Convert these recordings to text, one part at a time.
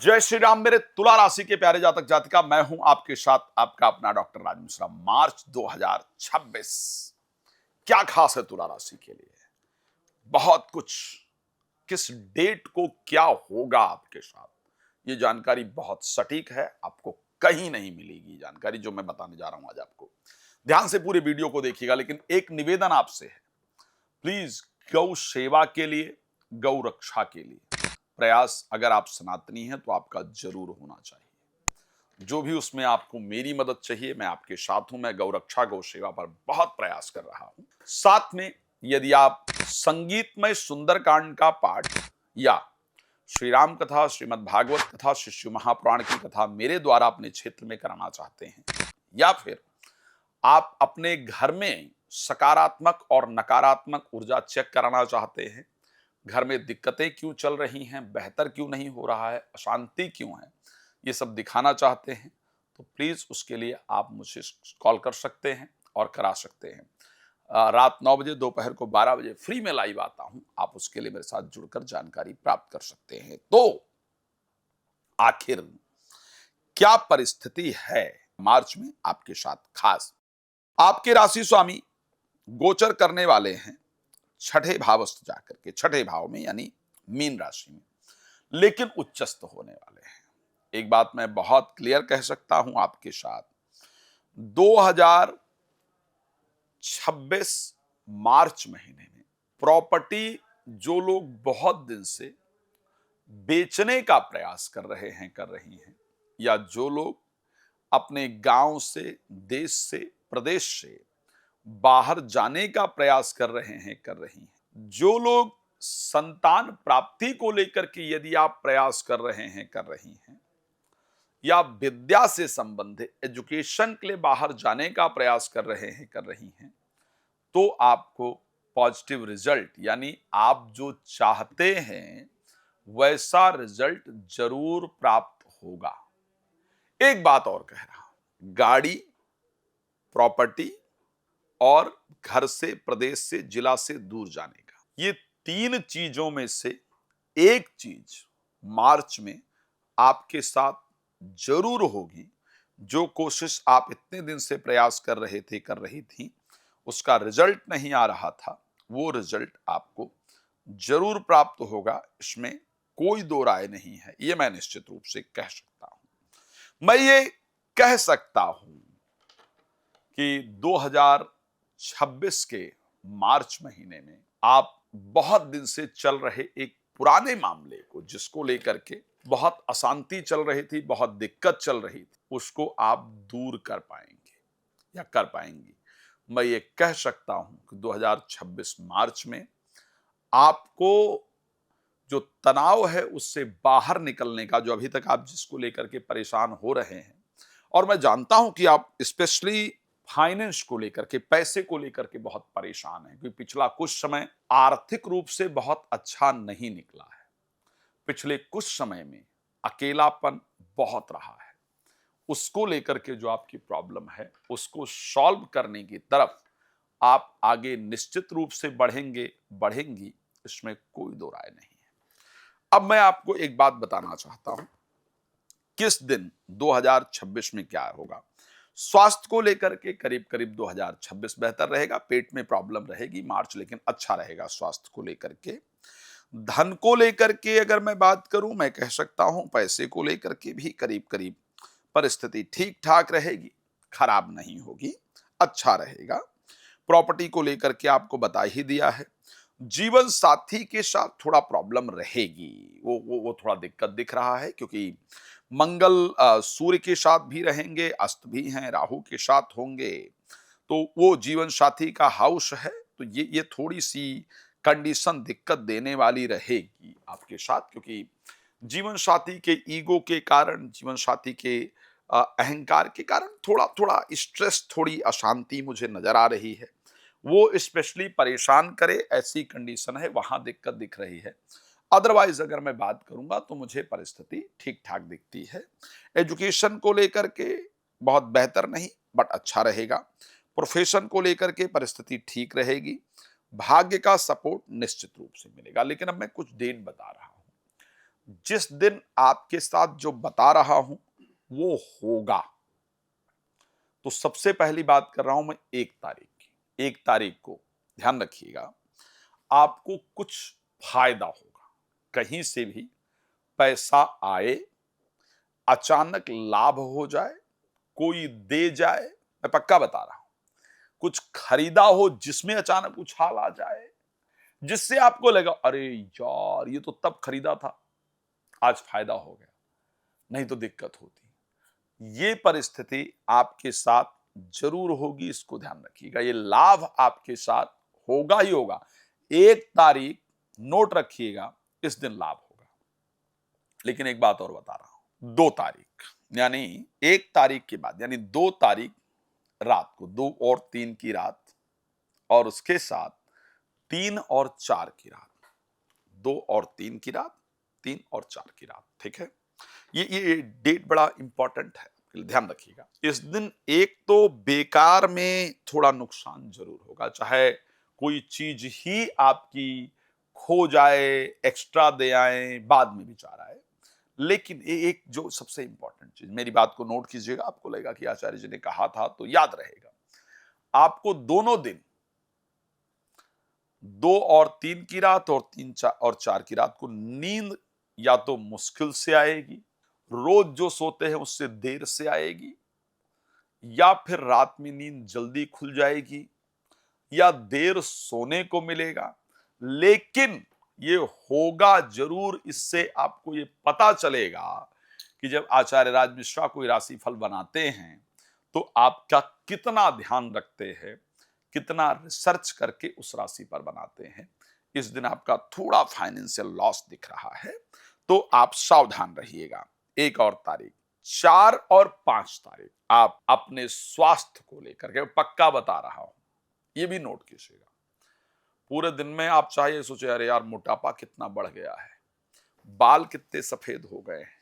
जय श्री राम मेरे तुला राशि के प्यारे जातक जातिका, मैं हूं आपके साथ आपका अपना डॉक्टर राज मिश्रा। मार्च 2026 क्या खास है तुला राशि के लिए? बहुत कुछ। किस डेट को क्या होगा आपके साथ, ये जानकारी बहुत सटीक है, आपको कहीं नहीं मिलेगी जानकारी जो मैं बताने जा रहा हूं आज आपको। ध्यान से पूरे वीडियो को देखिएगा, लेकिन एक निवेदन आपसे है, प्लीज गौ सेवा के लिए, गौ रक्षा के लिए प्रयास अगर आप सनातनी हैं तो आपका जरूर होना चाहिए। जो भी उसमें आपको मेरी मदद चाहिए, मैं आपके साथ हूं। मैं गौ रक्षा गौ सेवा पर बहुत प्रयास कर रहा हूं। साथ में यदि आप संगीतमय सुंदरकांड का पाठ या श्री राम कथा, श्रीमद् भागवत कथा, शिशु महापुराण की कथा मेरे द्वारा अपने क्षेत्र में कराना चाहते हैं, या फिर आप अपने घर में सकारात्मक और नकारात्मक ऊर्जा चेक कराना चाहते हैं, घर में दिक्कतें क्यों चल रही हैं, बेहतर क्यों नहीं हो रहा है, अशांति क्यों है, ये सब दिखाना चाहते हैं, तो प्लीज उसके लिए आप मुझे कॉल कर सकते हैं और करा सकते हैं। रात 9 बजे, दोपहर को 12 बजे फ्री में लाइव आता हूं। आप उसके लिए मेरे साथ जुड़कर जानकारी प्राप्त कर सकते हैं। तो आखिर क्या परिस्थिति है मार्च में आपके साथ? खास आपके राशि स्वामी गोचर करने वाले हैं छठे भावस्थ जाकर के, छठे भाव में यानी मीन राशि में, लेकिन उच्चस्थ होने वाले हैं। एक बात मैं बहुत क्लियर कह सकता हूं आपके साथ, 2026 मार्च महीने में प्रॉपर्टी जो लोग बहुत दिन से बेचने का प्रयास कर रहे हैं, कर रही हैं, या जो लोग अपने गांव से, देश से, प्रदेश से बाहर जाने का प्रयास कर रहे हैं, कर रही हैं, जो लोग संतान प्राप्ति को लेकर के यदि आप प्रयास कर रहे हैं, कर रही हैं, या विद्या से संबंधित एजुकेशन के लिए बाहर जाने का प्रयास कर रहे हैं, कर रही हैं, तो आपको पॉजिटिव रिजल्ट यानी आप जो चाहते हैं वैसा रिजल्ट जरूर प्राप्त होगा। एक बात और कह रहा हूं, गाड़ी, प्रॉपर्टी और घर से, प्रदेश से, जिला से दूर जाने का, ये तीन चीजों में से एक चीज मार्च में आपके साथ जरूर होगी। जो कोशिश आप इतने दिन से प्रयास कर रहे थे, कर रही थी, उसका रिजल्ट नहीं आ रहा था, वो रिजल्ट आपको जरूर प्राप्त होगा, इसमें कोई दो राय नहीं है। ये मैं निश्चित रूप से कह सकता हूं। मैं ये कह सकता हूं कि 2026 के मार्च महीने में आप बहुत दिन से चल रहे एक पुराने मामले को, जिसको लेकर के बहुत अशांति चल रही थी, बहुत दिक्कत चल रही थी, उसको आप दूर कर पाएंगे या कर पाएंगी। मैं ये कह सकता हूं कि 2026 मार्च में आपको जो तनाव है उससे बाहर निकलने का, जो अभी तक आप जिसको लेकर के परेशान हो रहे हैं, और मैं जानता हूं कि आप स्पेशली फाइनेंस को लेकर के, पैसे को लेकर के बहुत परेशान हैं, क्योंकि पिछला कुछ समय आर्थिक रूप से बहुत अच्छा नहीं निकला है। पिछले कुछ समय में अकेलापन बहुत रहा है। उसको लेकर के जो आपकी प्रॉब्लम है, उसको सॉल्व करने की तरफ आप आगे निश्चित रूप से बढ़ेंगे, बढ़ेंगी, इसमें कोई दो राय नहीं है। अब मैं आपको एक बात बताना चाहता हूं, किस दिन 2026 में क्या होगा। स्वास्थ्य को लेकर के करीब करीब 2026 बेहतर रहेगा। पेट में प्रॉब्लम रहेगी मार्च, लेकिन अच्छा रहेगा स्वास्थ्य को लेकर के। धन को लेकर के अगर मैं बात करूं, मैं कह सकता हूं पैसे को लेकर के भी करीब करीब परिस्थिति ठीक ठाक रहेगी, खराब नहीं होगी, अच्छा रहेगा। प्रॉपर्टी को लेकर के आपको बता ही दिया है। जीवन साथी के साथ थोड़ा प्रॉब्लम रहेगी, वो थोड़ा दिक्कत दिख रहा है, क्योंकि मंगल सूर्य के साथ भी रहेंगे, अस्त भी हैं, राहु के साथ होंगे, तो वो जीवन साथी का हाउस है, तो ये थोड़ी सी कंडीशन दिक्कत देने वाली रहेगी आपके साथ, क्योंकि जीवन साथी के ईगो के कारण, जीवन साथी के अहंकार के कारण थोड़ा थोड़ा स्ट्रेस, थोड़ी अशांति मुझे नजर आ रही है। वो स्पेशली परेशान करे ऐसी कंडीशन है, वहां दिक्कत दिख रही है। अदरवाइज अगर मैं बात करूंगा तो मुझे परिस्थिति ठीक ठाक दिखती है। एजुकेशन को लेकर के बहुत बेहतर नहीं, बट अच्छा रहेगा। प्रोफेशन को लेकर के परिस्थिति ठीक रहेगी। भाग्य का सपोर्ट निश्चित रूप से मिलेगा। लेकिन अब मैं कुछ डेट बता रहा हूं। जिस दिन आपके साथ जो बता रहा हूं वो होगा। तो सबसे पहली बात कर रहा हूं मैं 1 तारीख की। 1 तारीख को ध्यान रखिएगा, आपको कुछ फायदा होगा। कहीं से भी पैसा आए, अचानक लाभ हो जाए, कोई दे जाए, मैं पक्का बता रहा हूं। कुछ खरीदा हो जिसमें अचानक उछाल आ जाए, जिससे आपको लगा अरे यार ये तो तब खरीदा था, आज फायदा हो गया, नहीं तो दिक्कत होती। ये परिस्थिति आपके साथ जरूर होगी, इसको ध्यान रखिएगा। ये लाभ आपके साथ होगा ही होगा। 1 तारीख नोट रखिएगा, इस दिन लाभ होगा। लेकिन एक बात और बता रहा हूं, 2 तारीख यानी 1 तारीख के बाद यानी 2 तारीख रात को, 2 और 3 की रात, और उसके साथ 3 और 4 की रात, 2 और 3 की रात, 3 और 4 की रात, ठीक है। ये डेट बड़ा इंपॉर्टेंट है, ध्यान रखिएगा। इस दिन एक तो बेकार में थोड़ा नुकसान जरूर होगा, चाहे कोई चीज ही आपकी खो जाए, एक्स्ट्रा दे आए, बाद में विचार आए। लेकिन एक जो सबसे इंपॉर्टेंट चीज, मेरी बात को नोट कीजिएगा, आपको लगेगा कि आचार्य जी ने कहा था तो याद रहेगा। आपको दोनों दिन, 2 और 3 की रात और 3 और 4 की रात को नींद या तो मुश्किल से आएगी, रोज जो सोते हैं उससे देर से आएगी, या फिर रात में नींद जल्दी खुल जाएगी, या देर सोने को मिलेगा। लेकिन ये होगा जरूर। इससे आपको ये पता चलेगा कि जब आचार्य राज मिश्रा कोई राशिफल बनाते हैं तो आपका कितना ध्यान रखते हैं, कितना रिसर्च करके उस राशि पर बनाते हैं। इस दिन आपका थोड़ा फाइनेंशियल लॉस दिख रहा है, तो आप सावधान रहिएगा। 1 और तारीख, 4 और 5 तारीख आप अपने स्वास्थ्य को लेकर के, पक्का बता रहा हूं, ये भी नोट कीजिएगा। पूरे दिन में आप चाहे सोचे अरे यार मोटापा कितना बढ़ गया है, बाल कितने सफेद हो गए हैं,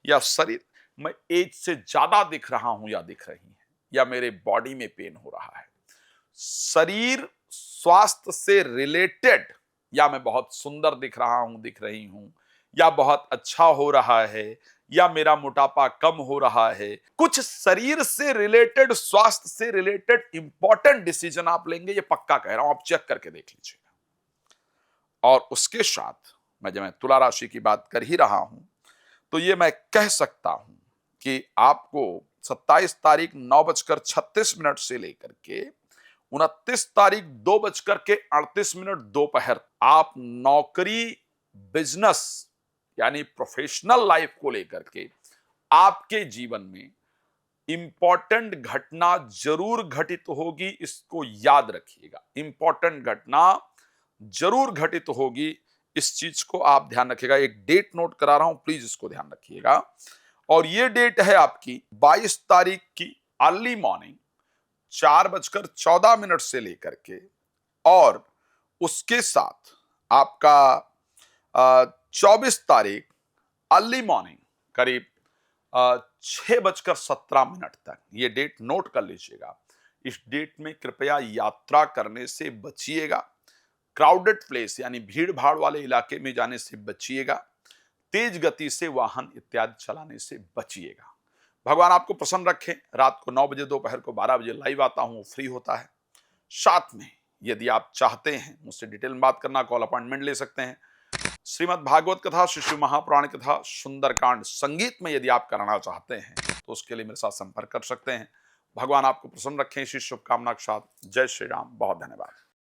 या शरीर में एज से ज्यादा दिख रहा हूं या दिख रही है, या मेरे बॉडी में पेन हो रहा है। शरीर स्वास्थ्य से रिलेटेड, या मैं बहुत सुंदर दिख रहा हूं, दिख रही हूं, या बहुत अच्छा हो रहा है, या मेरा मोटापा कम हो रहा है, कुछ शरीर से रिलेटेड, स्वास्थ्य से रिलेटेड इंपॉर्टेंट डिसीजन आप लेंगे, ये पक्का कह रहा हूं, आप चेक करके देख लीजिएगा। और उसके साथ जब मैं तुला राशि की बात कर ही रहा हूं, तो ये मैं कह सकता हूं कि आपको 27 तारीख 9:36 से लेकर के 29 तारीख 2:38 दोपहर, आप नौकरी, बिजनेस यानी प्रोफेशनल लाइफ को लेकर के आपके जीवन में इंपॉर्टेंट घटना जरूर घटित होगी। इसको याद रखिएगा, इंपॉर्टेंट घटना जरूर घटित होगी। इस चीज को आप ध्यान रखिएगा। एक डेट नोट करा रहा हूं, प्लीज इसको ध्यान रखिएगा। और ये डेट है आपकी 22 तारीख की अर्ली मॉर्निंग 4:14 से लेकर के, और उसके साथ आपका 24 तारीख अर्ली मॉर्निंग करीब 6:17 तक। ये डेट नोट कर लीजिएगा। इस डेट में कृपया यात्रा करने से बचिएगा, क्राउडेड प्लेस यानी भीड़ भाड़ वाले इलाके में जाने से बचिएगा, तेज गति से वाहन इत्यादि चलाने से बचिएगा। भगवान आपको प्रसन्न रखें। रात को 9 बजे, दोपहर को 12 बजे लाइव आता हूं, फ्री होता है। साथ में यदि आप चाहते हैं मुझसे डिटेल में बात करना, कॉल अपॉइंटमेंट ले सकते हैं। श्रीमद् भागवत कथा, श्री शिव महापुराण कथा, सुंदरकांड संगीत में यदि आप कराना चाहते हैं तो उसके लिए मेरे साथ संपर्क कर सकते हैं। भगवान आपको प्रसन्न रखें। इसी शुभकामना के साथ जय श्री राम। बहुत धन्यवाद।